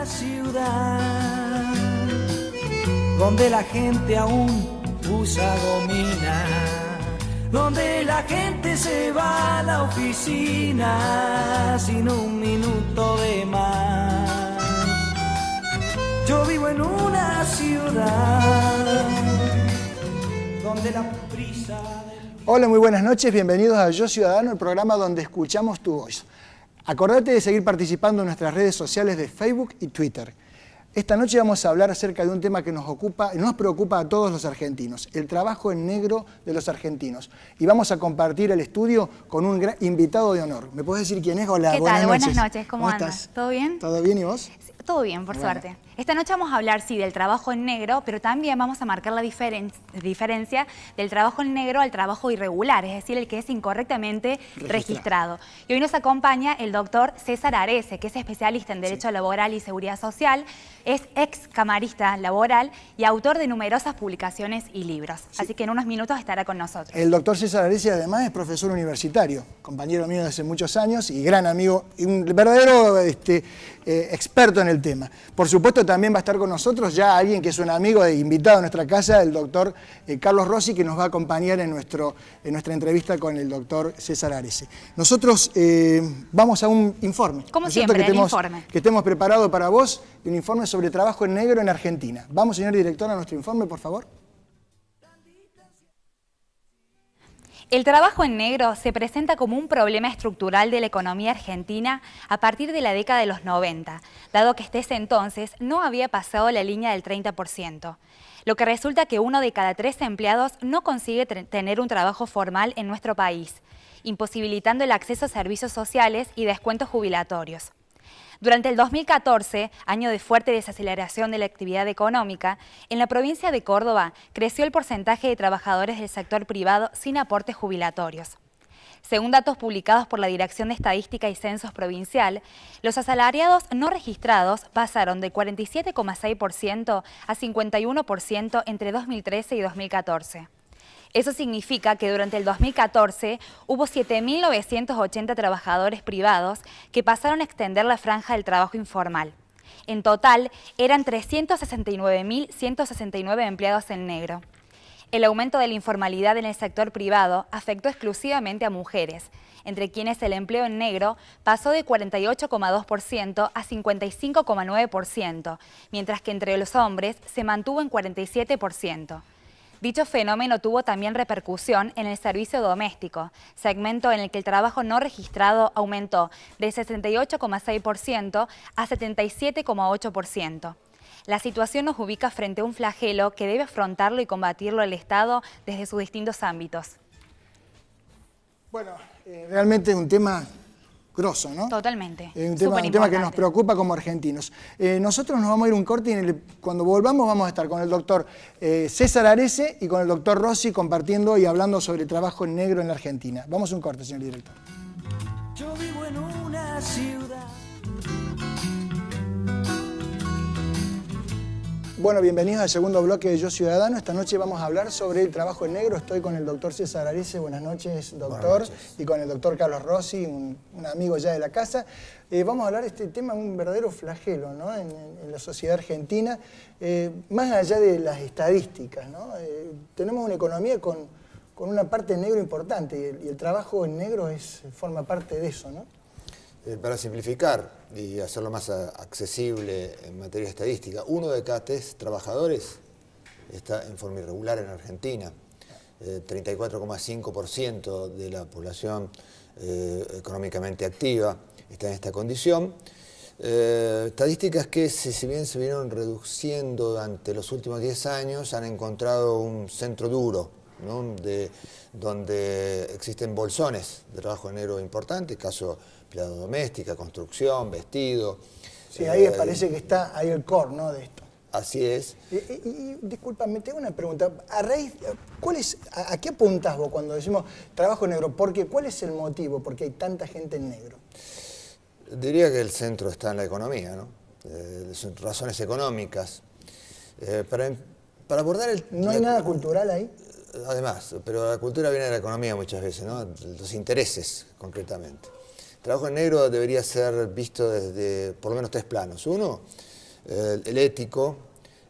ciudad donde la gente aún usa gomina, donde la gente se va a la oficina sin un minuto de más. Yo vivo en una ciudad donde la prisa... Hola, muy buenas noches, bienvenidos a Yo Ciudadano, el programa donde escuchamos tu voz. Acordate de seguir participando en nuestras redes sociales de Facebook y Twitter. Esta noche vamos a hablar acerca de un tema que nos ocupa y nos preocupa a todos los argentinos, el trabajo en negro de los argentinos. Y vamos a compartir el estudio con un gran invitado de honor. ¿Me puedes decir quién es? Hola, ¿Qué buenas tal? noches. Buenas noches, ¿cómo andas? Estás? ¿Todo bien? ¿Todo bien y vos? Todo bien, por suerte. Esta noche vamos a hablar, sí, del trabajo en negro, pero también vamos a marcar la diferencia del trabajo en negro al trabajo irregular, es decir, el que es incorrectamente registrado. Y hoy nos acompaña el doctor César Arese, que es especialista en Derecho Laboral y Seguridad Social, es ex camarista laboral y autor de numerosas publicaciones y libros. Sí. Así que en unos minutos estará con nosotros. El doctor César Arese además es profesor universitario, compañero mío de hace muchos años y gran amigo, y un verdadero experto en el tema. Por supuesto también va a estar con nosotros ya alguien que es un amigo e invitado a nuestra casa, el doctor Carlos Rossi, que nos va a acompañar en nuestra entrevista con el doctor César Arese. Nosotros vamos a un informe. Como siempre, el informe. Que estemos preparados para vos, un informe sobre trabajo en negro en Argentina. Vamos, señor director, a nuestro informe, por favor. El trabajo en negro se presenta como un problema estructural de la economía argentina a partir de la década de los 90, dado que hasta ese entonces no había pasado la línea del 30%, lo que resulta que 1 de cada 3 empleados no consigue tener un trabajo formal en nuestro país, imposibilitando el acceso a servicios sociales y descuentos jubilatorios. Durante el 2014, año de fuerte desaceleración de la actividad económica, en la provincia de Córdoba creció el porcentaje de trabajadores del sector privado sin aportes jubilatorios. Según datos publicados por la Dirección de Estadística y Censos Provincial, los asalariados no registrados pasaron de 47,6% a 51% entre 2013 y 2014. Eso significa que durante el 2014 hubo 7.980 trabajadores privados que pasaron a extender la franja del trabajo informal. En total, eran 369.169 empleados en negro. El aumento de la informalidad en el sector privado afectó exclusivamente a mujeres, entre quienes el empleo en negro pasó de 48,2% a 55,9%, mientras que entre los hombres se mantuvo en 47%. Dicho fenómeno tuvo también repercusión en el servicio doméstico, segmento en el que el trabajo no registrado aumentó de 68,6% a 77,8%. La situación nos ubica frente a un flagelo que debe afrontarlo y combatirlo el Estado desde sus distintos ámbitos. Bueno, realmente es un tema grosso, ¿no? Totalmente. Un tema que nos preocupa como argentinos. Nosotros nos vamos a ir un corte y cuando volvamos vamos a estar con el doctor César Arese y con el doctor Rossi compartiendo y hablando sobre trabajo en negro en la Argentina. Vamos a un corte, señor director. Yo vivo en una ciudad. Bueno, bienvenidos al segundo bloque de Yo Ciudadano. Esta noche vamos a hablar sobre el trabajo en negro. Estoy con el doctor César Arese. Buenas noches, doctor. Buenas noches. Y con el doctor Carlos Rossi, un amigo ya de la casa. Vamos a hablar de este tema, un verdadero flagelo, ¿no? en la sociedad argentina, más allá de las estadísticas, ¿no? Tenemos una economía con una parte en negro importante y el trabajo en negro forma parte de eso, ¿no? Para simplificar y hacerlo más accesible en materia estadística, 1 de cada 3 trabajadores está en forma irregular en Argentina. 34,5% de la población económicamente activa está en esta condición. Estadísticas que, si bien se vieron reduciendo durante los últimos 10 años, han encontrado un centro duro, ¿no? Donde existen bolsones de trabajo negro importantes, caso empleado doméstica, construcción, vestido. Sí, ahí parece que está ahí el core, ¿no? De esto. Así es. Y discúlpame, tengo una pregunta. ¿A qué apuntas vos cuando decimos trabajo negro? ¿Cuál es el motivo? ¿Por qué hay tanta gente en negro? Diría que el centro está en la economía, ¿no? Son razones económicas. Para abordar el... ¿No hay nada cultural ahí? Además, pero la cultura viene de la economía muchas veces, ¿no? Los intereses, concretamente. El trabajo en negro debería ser visto desde por lo menos 3 planos. Uno, el ético,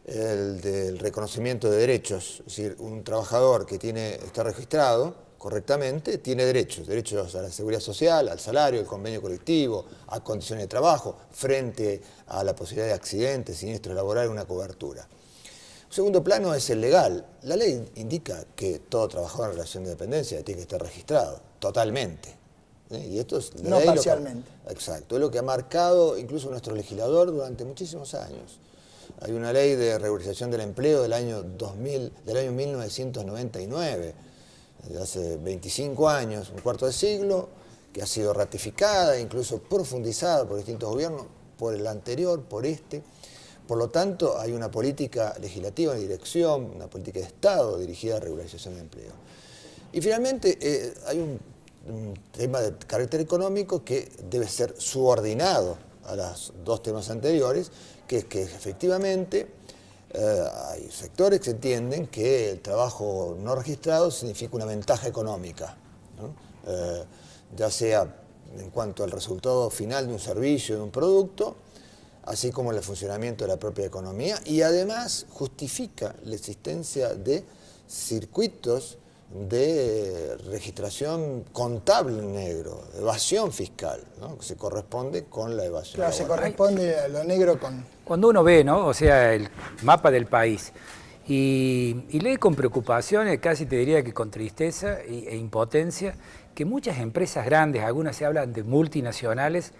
el del reconocimiento de derechos. Es decir, un trabajador que está registrado correctamente tiene derechos a la seguridad social, al salario, al convenio colectivo, a condiciones de trabajo, frente a la posibilidad de accidentes, siniestros laborales, una cobertura. Un segundo plano es el legal. La ley indica que todo trabajador en relación de dependencia tiene que estar registrado, totalmente. Y esto es la no ley parcialmente. Exacto, es lo que ha marcado incluso nuestro legislador durante muchísimos años. Hay una ley de regularización del empleo del año 1999, de hace 25 años, un cuarto de siglo, que ha sido ratificada, incluso profundizada por distintos gobiernos, por el anterior, por este. Por lo tanto, hay una política legislativa en dirección, una política de Estado dirigida a regularización de empleo. Y finalmente hay un tema de carácter económico que debe ser subordinado a los dos temas anteriores, que es que efectivamente hay sectores que entienden que el trabajo no registrado significa una ventaja económica, ¿no? Ya sea en cuanto al resultado final de un servicio, de un producto, así como el funcionamiento de la propia economía, y además justifica la existencia de circuitos de registración contable en negro, evasión fiscal, ¿no? Que se corresponde con la evasión. Claro, se corresponde a lo negro con... Cuando uno ve, ¿no? O sea, el mapa del país y lee con preocupación, casi te diría que con tristeza e impotencia, que muchas empresas grandes, algunas se hablan de multinacionales,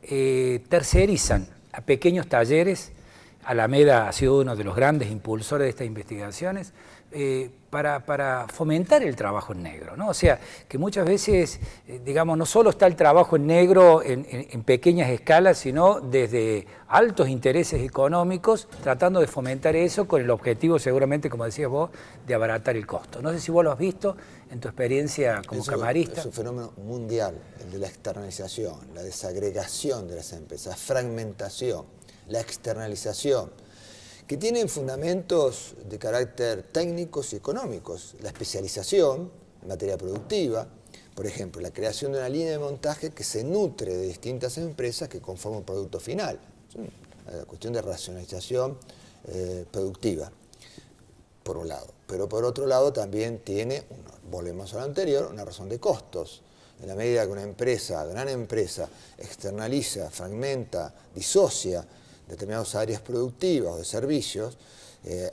tercerizan a pequeños talleres. Alameda ha sido uno de los grandes impulsores de estas investigaciones, para fomentar el trabajo en negro, ¿no? O sea, que muchas veces, digamos, no solo está el trabajo en negro en pequeñas escalas, sino desde altos intereses económicos, tratando de fomentar eso con el objetivo, seguramente, como decías vos, de abaratar el costo. No sé si vos lo has visto en tu experiencia como camarista. Es un fenómeno mundial, el de la externalización, la desagregación de las empresas, la fragmentación, la externalización, que tienen fundamentos de carácter técnicos y económicos. La especialización en materia productiva, por ejemplo, la creación de una línea de montaje que se nutre de distintas empresas que conforman un producto final. Es una cuestión de racionalización productiva, por un lado. Pero por otro lado también tiene, volvemos a lo anterior, una razón de costos. En la medida que una empresa, gran empresa, externaliza, fragmenta, disocia determinadas áreas productivas o de servicios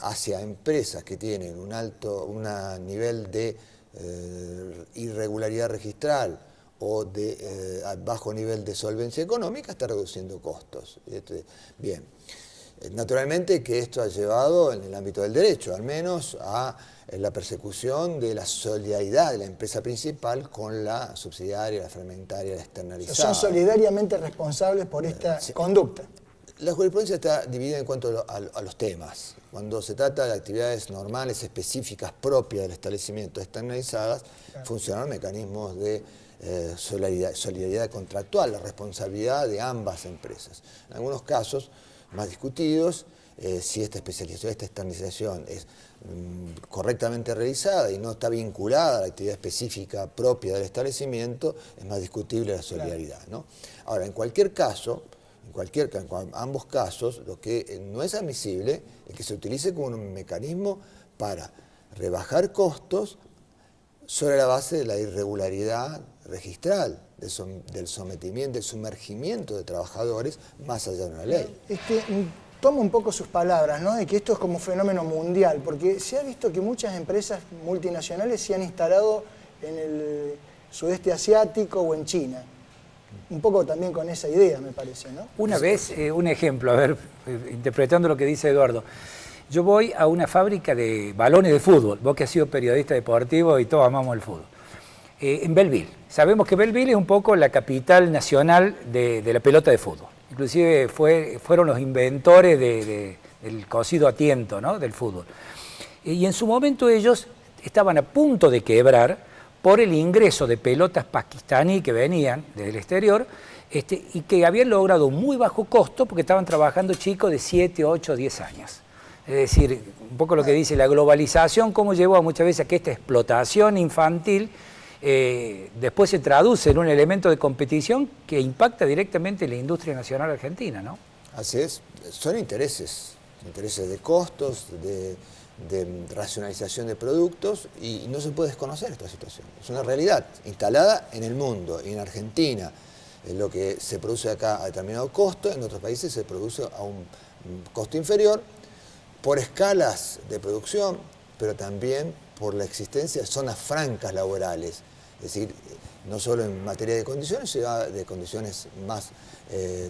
hacia empresas que tienen un nivel de irregularidad registral o de bajo nivel de solvencia económica, está reduciendo costos. Bien, naturalmente que esto ha llevado en el ámbito del derecho, al menos a la persecución de la solidaridad de la empresa principal con la subsidiaria, la fragmentaria, la externalizada. Son solidariamente responsables por esta conducta. La jurisprudencia está dividida en cuanto a los temas. Cuando se trata de actividades normales, específicas, propias del establecimiento, externalizadas, funcionan mecanismos de solidaridad contractual, la responsabilidad de ambas empresas. En algunos casos más discutidos, si esta especialización, esta externalización es correctamente realizada y no está vinculada a la actividad específica propia del establecimiento, es más discutible la solidaridad, ¿no? Ahora, en cualquier caso, en ambos casos, lo que no es admisible es que se utilice como un mecanismo para rebajar costos sobre la base de la irregularidad registral, del sometimiento, del sumergimiento de trabajadores más allá de una ley. Tomo un poco sus palabras, ¿no? De que esto es como un fenómeno mundial, porque se ha visto que muchas empresas multinacionales se han instalado en el sudeste asiático o en China. Un poco también con esa idea, me parece, ¿no? Una vez, un ejemplo, a ver, interpretando lo que dice Eduardo. Yo voy a una fábrica de balones de fútbol, vos que has sido periodista deportivo y todos amamos el fútbol, en Belleville. Sabemos que Belleville es un poco la capital nacional de la pelota de fútbol. Inclusive fueron los inventores del cosido a tiento, ¿no? Del fútbol. Y en su momento ellos estaban a punto de quebrar por el ingreso de pelotas pakistaní que venían desde el exterior y que habían logrado un muy bajo costo porque estaban trabajando chicos de 7, 8, 10 años. Es decir, un poco lo que dice la globalización, cómo llevó muchas veces a que esta explotación infantil después se traduce en un elemento de competición que impacta directamente en la industria nacional argentina, ¿no? Así es, son intereses de costos, de racionalización de productos, y no se puede desconocer esta situación. Es una realidad instalada en el mundo y en Argentina. Lo que se produce acá a determinado costo, en otros países se produce a un costo inferior, por escalas de producción, pero también por la existencia de zonas francas laborales. Es decir, no solo en materia de condiciones, sino de condiciones más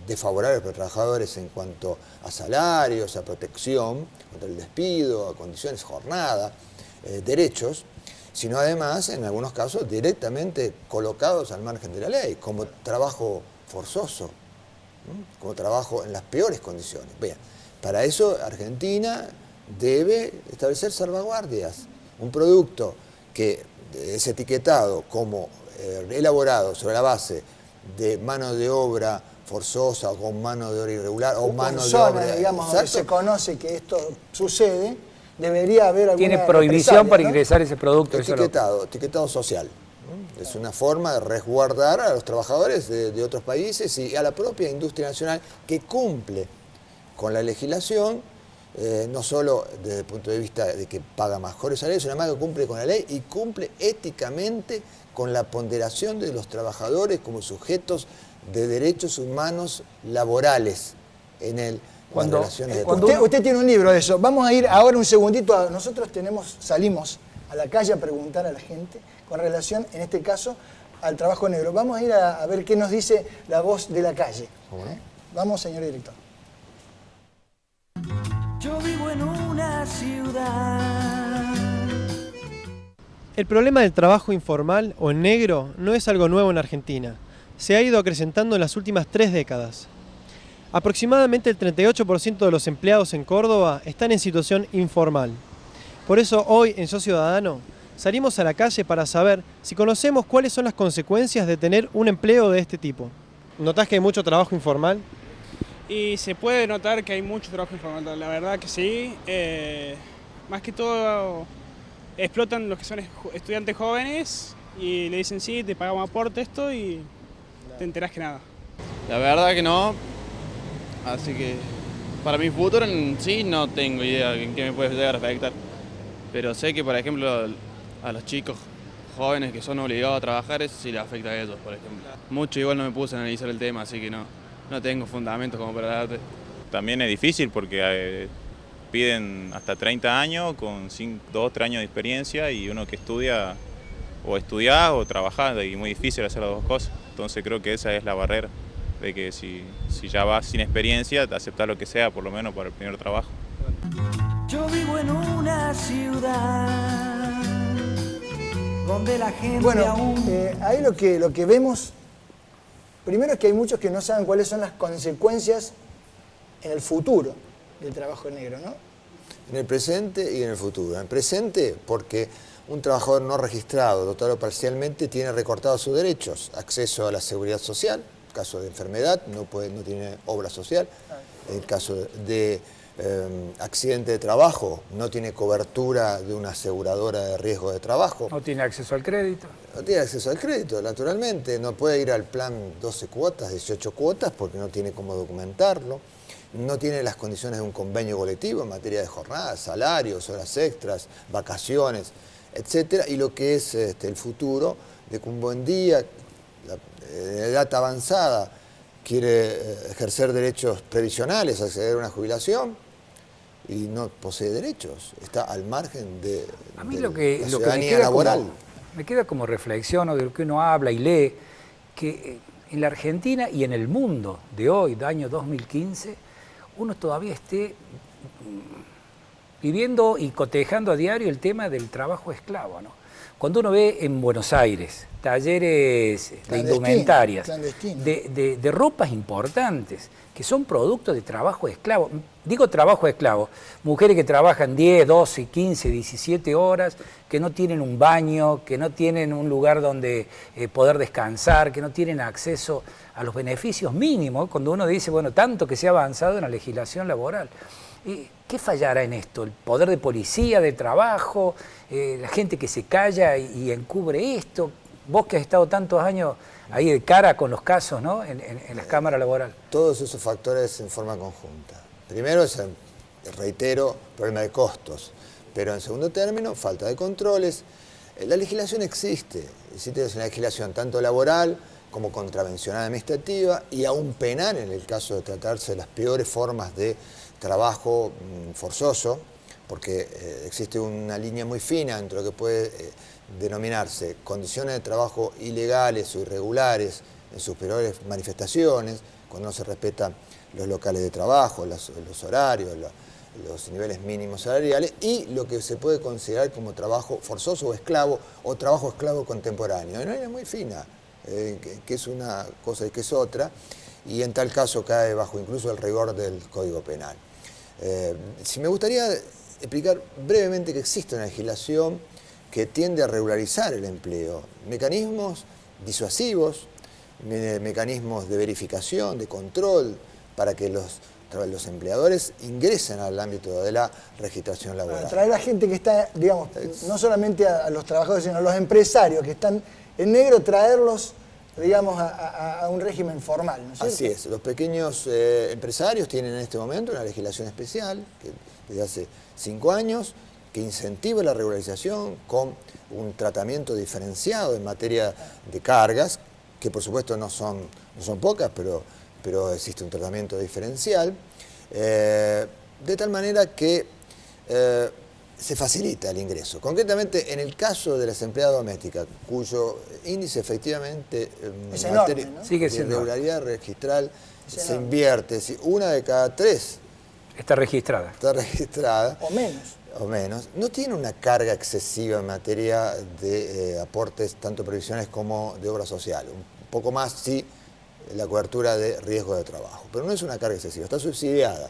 desfavorables para los trabajadores en cuanto a salarios, a protección contra el despido, a condiciones jornada, derechos, sino además, en algunos casos, directamente colocados al margen de la ley, como trabajo forzoso, ¿no? Como trabajo en las peores condiciones. Bien, para eso Argentina debe establecer salvaguardias. Un producto que es etiquetado como elaborado sobre la base de mano de obra forzosa o con mano de obra irregular o mano de obra... digamos, donde se conoce que esto sucede, debería haber alguna... Tiene prohibición para ingresar ese producto. Etiquetado social. ¿No? Es una forma de resguardar a los trabajadores de otros países y a la propia industria nacional que cumple con la legislación, no solo desde el punto de vista de que paga mejores salarios, sino además que cumple con la ley y cumple éticamente con la ponderación de los trabajadores como sujetos de derechos humanos laborales en las relaciones de trabajo. Usted tiene un libro de eso. Vamos a ir ahora un segundito. Nosotros salimos a la calle a preguntar a la gente con relación, en este caso, al trabajo negro. Vamos a ir a ver qué nos dice la voz de la calle. Vamos, señor director. Yo vivo en una ciudad. El problema del trabajo informal o en negro no es algo nuevo en Argentina. Se ha ido acrecentando en las últimas 3 décadas. Aproximadamente el 38% de los empleados en Córdoba están en situación informal. Por eso hoy en Yo Ciudadano salimos a la calle para saber si conocemos cuáles son las consecuencias de tener un empleo de este tipo. ¿Notás que hay mucho trabajo informal? Y se puede notar que hay mucho trabajo informal, la verdad que sí. Más que todo explotan los que son estudiantes jóvenes y le dicen sí, te pagamos aporte esto y te enterás que nada. La verdad que no, así que para mi futuro en sí no tengo idea en qué me puede llegar a afectar. Pero sé que, por ejemplo, a los chicos jóvenes que son obligados a trabajar, eso sí les afecta a ellos, por ejemplo. Mucho igual no me puse a analizar el tema, así que no tengo fundamentos como para darte. También es difícil porque piden hasta 30 años con 2 o 3 años de experiencia y uno que estudia o estudiar o trabajar, y muy difícil hacer las dos cosas. Entonces creo que esa es la barrera, de que si ya vas sin experiencia, aceptar lo que sea, por lo menos para el primer trabajo. Yo vivo en una ciudad donde la gente Bueno, ahí lo que vemos, primero es que hay muchos que no saben cuáles son las consecuencias en el futuro del trabajo negro, ¿no? En el presente y en el futuro. En el presente, porque un trabajador no registrado, total o parcialmente, tiene recortados sus derechos, acceso a la seguridad social, en caso de enfermedad, no tiene obra social, en caso de accidente de trabajo, no tiene cobertura de una aseguradora de riesgo de trabajo. No tiene acceso al crédito. No tiene acceso al crédito, naturalmente, no puede ir al plan 12 cuotas, 18 cuotas, porque no tiene cómo documentarlo. No tiene las condiciones de un convenio colectivo en materia de jornada, salarios, horas extras, vacaciones, etcétera. Y lo que es el futuro, de que un buen día, en edad avanzada, quiere ejercer derechos previsionales, acceder a una jubilación, y no posee derechos, está al margen de A mí de lo que la me ciudadanía queda laboral. me queda como reflexión, o de lo que uno habla y lee, que en la Argentina y en el mundo de hoy, de año 2015, uno todavía esté viviendo y cotejando a diario el tema del trabajo esclavo, ¿no? Cuando uno ve en Buenos Aires talleres de indumentarias, de ropas importantes, que son productos de trabajo esclavo. Digo trabajo esclavo, mujeres que trabajan 10, 12, 15, 17 horas, que no tienen un baño, que no tienen un lugar donde poder descansar, que no tienen acceso a los beneficios mínimos, cuando uno dice, bueno, tanto que se ha avanzado en la legislación laboral. ¿Qué fallará en esto? ¿El poder de policía, de trabajo, la gente que se calla y encubre esto? Vos que has estado tantos años ahí de cara con los casos, ¿no? En las cámaras laborales. Todos esos factores en forma conjunta. Primero es, reitero, problema de costos, pero en segundo término, falta de controles. La legislación existe una legislación tanto laboral como contravencional administrativa y aún penal en el caso de tratarse de las peores formas de trabajo forzoso, porque existe una línea muy fina entre lo que puede denominarse condiciones de trabajo ilegales o irregulares en sus peores manifestaciones, cuando no se respetan los locales de trabajo, los horarios, los niveles mínimos salariales, y lo que se puede considerar como trabajo forzoso o esclavo, o trabajo esclavo contemporáneo. Hay una línea muy fina, que es una cosa y que es otra, y en tal caso cae bajo incluso el rigor del Código Penal. Si me gustaría explicar brevemente que existe una legislación que tiende a regularizar el empleo, mecanismos disuasivos, mecanismos de verificación, de control, para que los empleadores ingresen al ámbito de la registración laboral. Para traer a gente que está, digamos, no solamente a los trabajadores, sino a los empresarios que están en negro, traerlos, digamos, a un régimen formal, ¿no es cierto? Así es, los pequeños empresarios tienen en este momento una legislación especial, que desde hace 5 años, que incentiva la regularización con un tratamiento diferenciado en materia de cargas, que por supuesto no son pocas, pero existe un tratamiento diferencial, de tal manera que se facilita el ingreso. Concretamente, en el caso de las empleadas domésticas, cuyo índice efectivamente es en enorme, materia ¿no? Sigue de siendo irregularidad registral se invierte. Si una de cada 3 está registrada. está registrada, O menos. no tiene una carga excesiva en materia de aportes tanto previsionales como de obra social. Un poco más, sí, la cobertura de riesgo de trabajo, pero no es una carga excesiva, está subsidiada.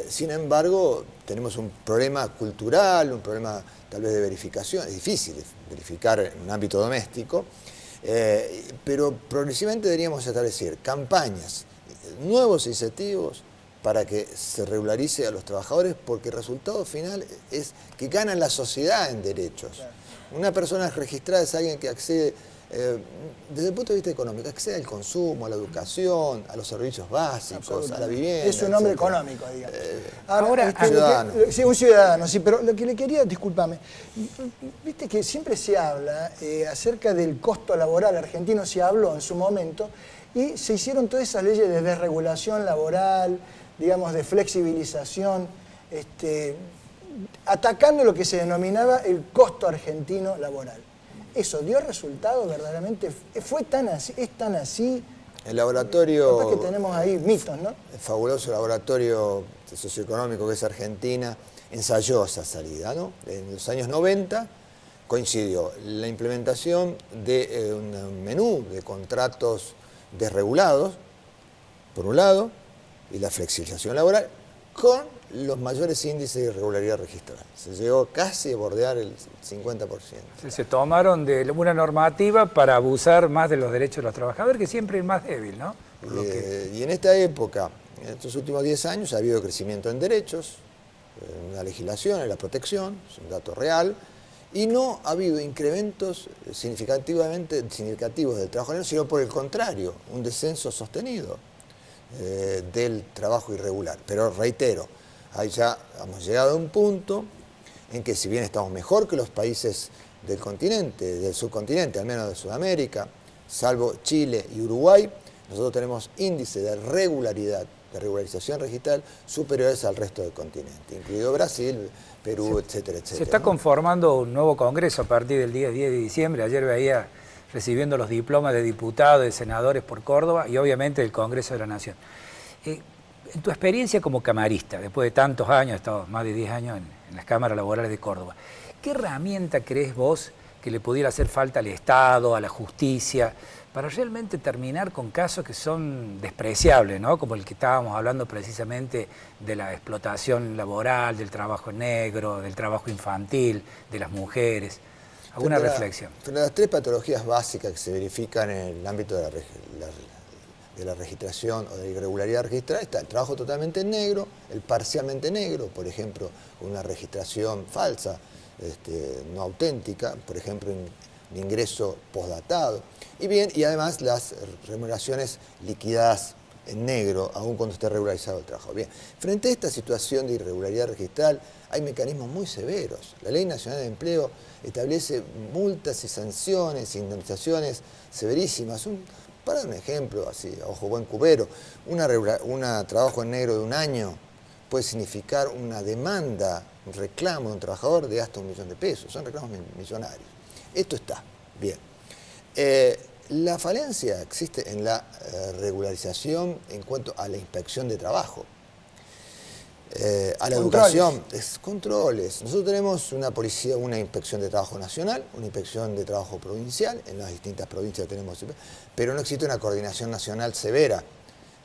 Sin embargo, tenemos un problema cultural, un problema tal vez de verificación. Es difícil verificar en un ámbito doméstico, pero progresivamente deberíamos establecer campañas, nuevos incentivos para que se regularice a los trabajadores, porque el resultado final es que gana la sociedad en derechos. Claro. Una persona registrada es alguien que accede, desde el punto de vista económico, accede al consumo, a la educación, a los servicios básicos, a la vivienda. Es un hombre económico, digamos. Ahora, ciudadano. Sí, un ciudadano, sí, pero lo que le quería, discúlpame, viste que siempre se habla acerca del costo laboral argentino, se habló en su momento, y se hicieron todas esas leyes de desregulación laboral, digamos, de flexibilización, atacando lo que se denominaba el costo argentino laboral. ¿Eso dio resultado verdaderamente? ¿Fue tan así? ¿Es tan así? El laboratorio... Capaz que tenemos ahí mitos, ¿no? El fabuloso laboratorio socioeconómico que es Argentina ensayó esa salida, ¿no? En los años 90 coincidió la implementación de un menú de contratos desregulados, por un lado, y la flexibilización laboral, con los mayores índices de irregularidad registrada. Se llegó casi a bordear el 50%. Se tomaron de una normativa para abusar más de los derechos de los trabajadores, que siempre es más débil, ¿no? Y en esta época, en estos últimos 10 años, ha habido crecimiento en derechos, en la legislación, en la protección, es un dato real, y no ha habido incrementos significativos del trabajo negro, sino por el contrario, un descenso sostenido del trabajo irregular. Pero reitero, ahí ya hemos llegado a un punto en que si bien estamos mejor que los países del continente, del subcontinente, al menos de Sudamérica, salvo Chile y Uruguay, nosotros tenemos índices de regularidad, de regularización registral superiores al resto del continente, incluido Brasil, Perú, etcétera, etcétera. Se está conformando un nuevo congreso a partir del día 10 de diciembre. Ayer veía recibiendo los diplomas de diputados, de senadores por Córdoba y obviamente el Congreso de la Nación. En tu experiencia como camarista, después de tantos años, he estado más de 10 años en las cámaras laborales de Córdoba, ¿qué herramienta crees vos que le pudiera hacer falta al Estado, a la justicia, para realmente terminar con casos que son despreciables, ¿no? Como el que estábamos hablando precisamente de la explotación laboral, del trabajo negro, del trabajo infantil, de las mujeres? ¿Alguna reflexión? Frente a las 3 patologías básicas que se verifican en el ámbito de la registración o de la irregularidad registral está el trabajo totalmente negro, el parcialmente negro, por ejemplo, una registración falsa, no auténtica, por ejemplo, de ingreso postdatado. Y además las remuneraciones liquidadas en negro, aun cuando esté regularizado el trabajo. Bien, frente a esta situación de irregularidad registral, hay mecanismos muy severos. La Ley Nacional de Empleo establece multas y sanciones, indemnizaciones severísimas. Para un ejemplo, así, a ojo buen cubero, un trabajo en negro de 1 año puede significar una demanda, un reclamo de un trabajador de hasta $1 millón. Son reclamos millonarios. Esto está bien. La falencia existe en la regularización en cuanto a la inspección de trabajo, a la educación, controles. Nosotros tenemos una policía, una inspección de trabajo nacional, una inspección de trabajo provincial, en las distintas provincias tenemos, pero no existe una coordinación nacional severa,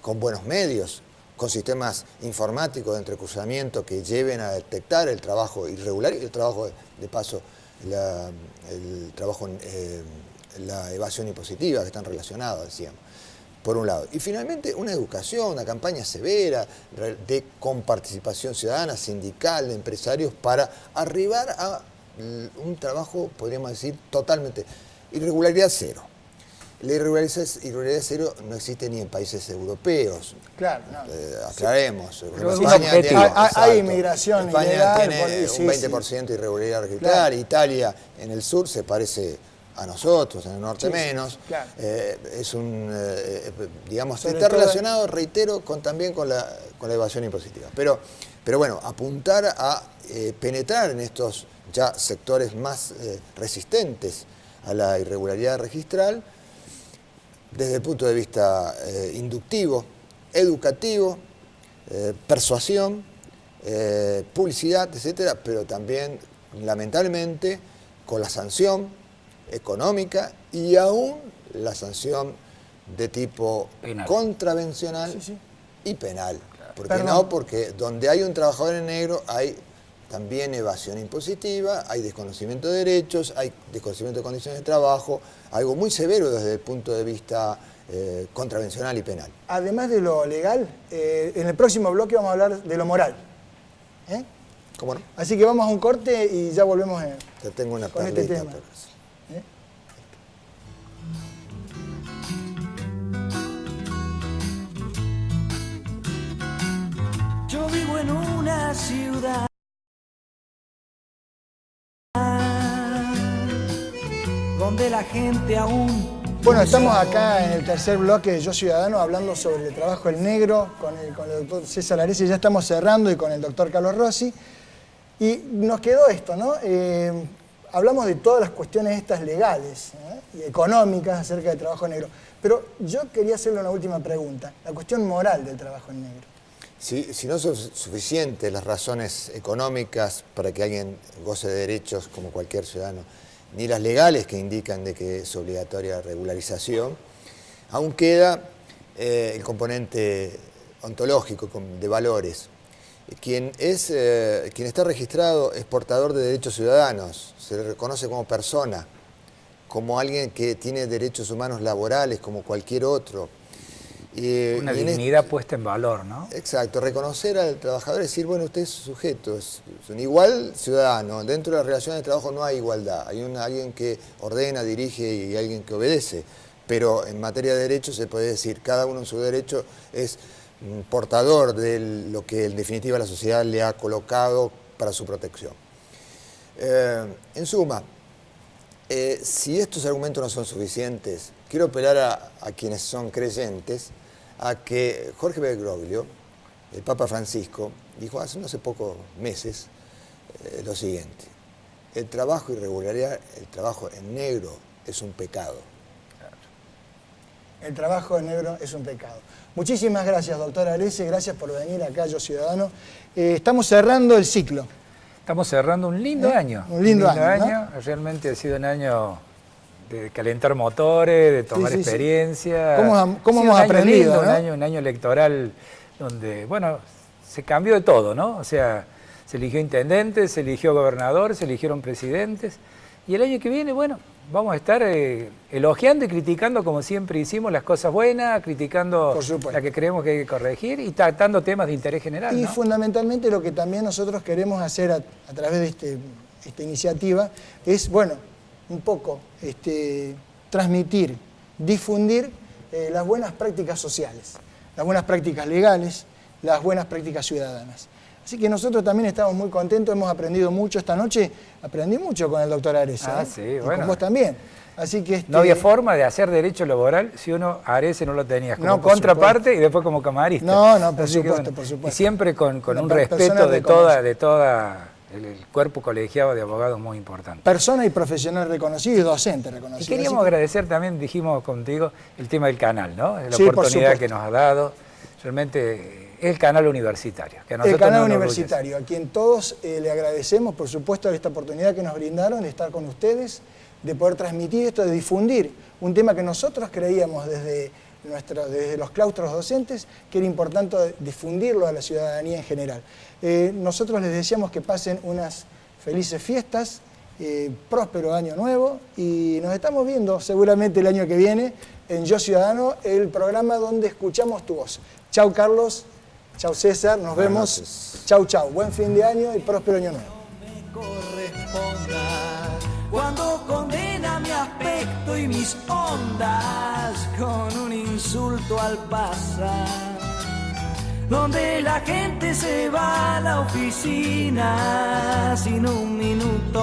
con buenos medios, con sistemas informáticos de entrecruzamiento que lleven a detectar el trabajo irregular y el trabajo, de paso, el trabajo la evasión impositiva, que están relacionados, decíamos, por un lado. Y finalmente una educación, una campaña severa con participación ciudadana, sindical, de empresarios, para arribar a un trabajo, podríamos decir, totalmente irregularidad cero. La irregularidad cero no existe ni en países europeos. Claro, no. Aclaremos. Hay inmigración España ilegal. Tiene un 20% de irregularidad registral. Claro. Italia en el sur se parece a nosotros, en el norte menos. Claro. Digamos, está relacionado, reitero, también con la evasión impositiva. Pero bueno, apuntar a penetrar en estos ya sectores más resistentes a la irregularidad registral, desde el punto de vista inductivo, educativo, persuasión, publicidad, etcétera, pero también, lamentablemente, con la sanción económica y aún la sanción de tipo penal, contravencional y penal. ¿Por qué no? Porque donde hay un trabajador en negro hay también evasión impositiva, hay desconocimiento de derechos, hay desconocimiento de condiciones de trabajo, algo muy severo desde el punto de vista contravencional y penal. Además de lo legal, en el próximo bloque vamos a hablar de lo moral. ¿Cómo no? Así que vamos a un corte y ya volvemos Te tengo una con este tema. Yo vivo en una ciudad donde la gente aún... Bueno, estamos acá en el tercer bloque de Yo Ciudadano hablando sobre el trabajo en negro con el doctor César Arese. Ya estamos cerrando y con el doctor Carlos Rossi. Y nos quedó esto, ¿no? Hablamos de todas las cuestiones estas legales y económicas acerca del trabajo en negro. Pero yo quería hacerle una última pregunta. La cuestión moral del trabajo en negro. Si no son suficientes las razones económicas para que alguien goce de derechos como cualquier ciudadano, ni las legales que indican de que es obligatoria la regularización, aún queda el componente ontológico de valores. Quien está registrado es portador de derechos ciudadanos, se le reconoce como persona, como alguien que tiene derechos humanos laborales como cualquier otro. Una dignidad puesta en valor, ¿no? Exacto, reconocer al trabajador es decir, bueno, usted es sujeto, es un igual ciudadano. Dentro de las relaciones de trabajo no hay igualdad, hay alguien que ordena, dirige y alguien que obedece. Pero en materia de derechos se puede decir, cada uno en su derecho es portador de lo que en definitiva la sociedad le ha colocado para su protección. En suma, si estos argumentos no son suficientes, quiero apelar a quienes son creyentes a que Jorge Bergoglio, el Papa Francisco, dijo hace pocos meses lo siguiente: el trabajo irregular, el trabajo en negro es un pecado. El trabajo en negro es un pecado. Muchísimas gracias, doctor Arese, gracias por venir acá a Yo Ciudadano. Estamos cerrando el ciclo. Estamos cerrando un lindo año. Un lindo año, ¿no? Realmente ha sido un año de calentar motores, de tomar experiencia. ¿Cómo hemos aprendido? Lindo, ¿no? Un año electoral donde, bueno, se cambió de todo, ¿no? O sea, se eligió intendente, se eligió gobernador, se eligieron presidentes. Y el año que viene, bueno, vamos a estar elogiando y criticando, como siempre hicimos, las cosas buenas, criticando las que creemos que hay que corregir y tratando temas de interés general. Y fundamentalmente lo que también nosotros queremos hacer a través de esta iniciativa es, bueno, un poco transmitir, difundir las buenas prácticas sociales, las buenas prácticas legales, las buenas prácticas ciudadanas. Así que nosotros también estamos muy contentos, hemos aprendido mucho esta noche, aprendí mucho con el doctor Areza. Sí, y bueno. con vos también. Así que No había forma de hacer derecho laboral si uno a Areza no lo tenías como No, por contraparte supuesto. y después como camarista. No, por Así que, supuesto, bueno, por supuesto. Y siempre con Una un persona respeto de reconocida. toda el cuerpo colegiado de abogados muy importante. Persona y profesional reconocido y docente reconocido. Y queríamos Así que- agradecer también, dijimos contigo, el tema del canal, ¿no? La Sí, por oportunidad supuesto. que nos ha dado. Realmente es el canal universitario. Que a El nosotros canal nos universitario, a quien todos le agradecemos, por supuesto, esta oportunidad que nos brindaron de estar con ustedes, de poder transmitir esto, de difundir un tema que nosotros creíamos desde los claustros docentes, que era importante difundirlo a la ciudadanía en general. Nosotros les deseamos que pasen unas felices fiestas, próspero año nuevo, y nos estamos viendo seguramente el año que viene en Yo Ciudadano, el programa donde escuchamos tu voz. Chau Carlos, chau César, nos Buenas vemos. noches. Chau, chau. Buen fin de año y próspero año nuevo. Corresponda cuando condena mi aspecto y mis ondas con un insulto al pasar, donde la gente se va a la oficina sin un minuto